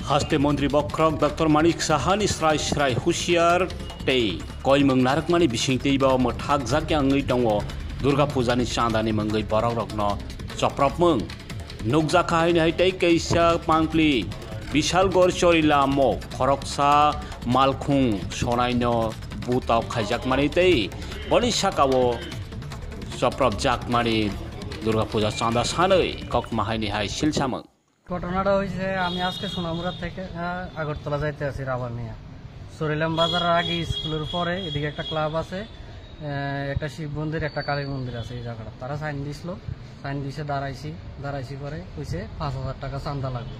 Haste Menteri Bokrok Dr. Manik Sahani Srai Husiar Tei Koi Mengnarak Mani Bising Tei Bawa Methak Zak yang Ngai Dongwo Durga Puja ni Chandani Mengai Borok Rokno Coprop Meng Nukjak Hai Hai Tei Kaisa Pangkli Bishal Gor Chori Lamo Khoroksa Malkhung Sonaino Butau Khajak Mani Tei Boni Sakawo Coprop Jak Mani Durga Puja Chanda Sanoi Kok Mahai ni Hai Silsameng ঘটনাটা হয়েছে আমি আজকে সোনামুড়া থেকে আগরতলা যাইতে আছি rubber নিয়ে সরিলাম বাজারের আগে স্কুলের পরে এদিকে একটা ক্লাব আছে একটা শিব মন্দির একটা কালী মন্দির আছে এই জায়গাটা তারা সাইন দিছিল সাইন দিছে দাঁড়াইছি পরে কইছে ৫,০০০ টাকা চাঁদা লাগবে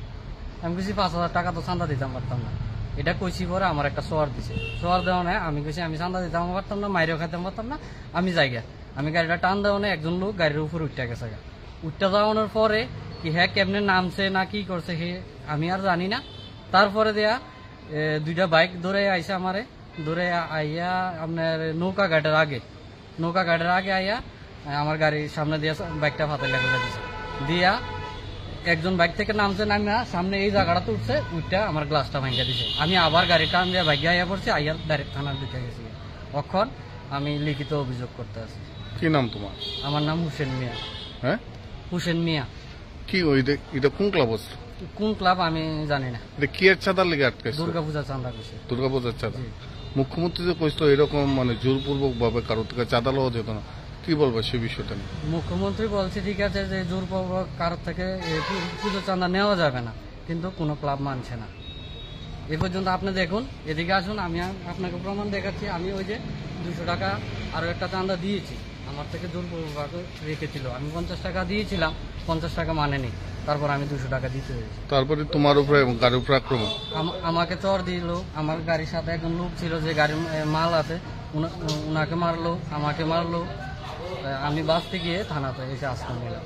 আমি কইছি ৫,০০০ টাকা তো চাঁদা দিতাম পারতাম না এটা কইছি পরে আমার একটা সোয়ার দিছে সোয়ার দেওয়া নেই আমি কইছি আমি চাঁদা দিতাম পারতাম না মাইরেও খাইতাম পারতাম না আমি জায়গা আমি গাড়িটা টান দেওয়া নেই একজন লোক গাড়ির উপর উঠতে গেছে উঠতে যাওয়ানোর পরে কি হ্যাঁ কেমনে নামছে না কি করছে হে আমি আর জানি না তারপরে দেয়া দুইটা বাইক ধরে আইসা আমারে ধরে আইয়া আপনার নৌকা ঘাটের আগে আইয়া আমার গাড়ির সামনে দিয়া বাইকটা ফাতে লেগে দিয়েছে দিয়া একজন বাইক থেকে নামছে নামিয়া সামনে এই জায়গাটা উঠছে উঠটা আমার গ্লাসটা ভাঙিয়ে দিছে আমি আবার গাড়ি টান দিয়ে বাইকে আইয়া পড়ছি আইয়া ডাইরেক্ট থানার দিকে গেছি তখন আমি লিখিত অভিযোগ করতে আছি। কি নাম তোমার? আমার নাম হুসেন মিয়া। হ্যাঁ, হুসেন মিয়া। কি এটা কোন ক্লাব? কোন ক্লাব আমি জানি না। এটা কি এর চাঁদার লেগে আটকাইছে? দুর্গা পূজা চাঁদা কইছে। দুর্গা পূজার চাঁদা। মুখ্যমন্ত্রী যে কইছিল এরকম মানে জোরপূর্বক ভাবে কারো থেকে চাঁদা লওয়া যেত না, কি বলবো সেই বিষয়টা নিয়ে? মুখ্যমন্ত্রী বলছে ঠিক আছে যে জোরপূর্বক কারো থেকে পুজো চাঁদা নেওয়া যাবে না, কিন্তু কোনো ক্লাব মানছে না। এ পর্যন্ত আপনি দেখুন, এদিকে আসুন, আমি আপনাকে প্রমাণ দেখাচ্ছি। আমি ওই যে 200 টাকা আরো একটা চাঁদা দিয়েছি, আমার থেকে জোরপূর্বক রেখেছিল। আমি 50 টাকা দিয়েছিলাম, 50 টাকা মানেনি, তারপর আমি 200 টাকা দিতে হয়েছে। তারপরে তোমার উপরে গাড়ির উপরে আক্রমণ, আমাকে চর দিল। আমার গাড়ির সাথে একজন লোক ছিল যে গাড়ির মাল আছে, উনাকে মারলো, আমাকে মারলো। আমি বাঁচতে গিয়ে থানাতে এসে আশ্রয় নিলাম।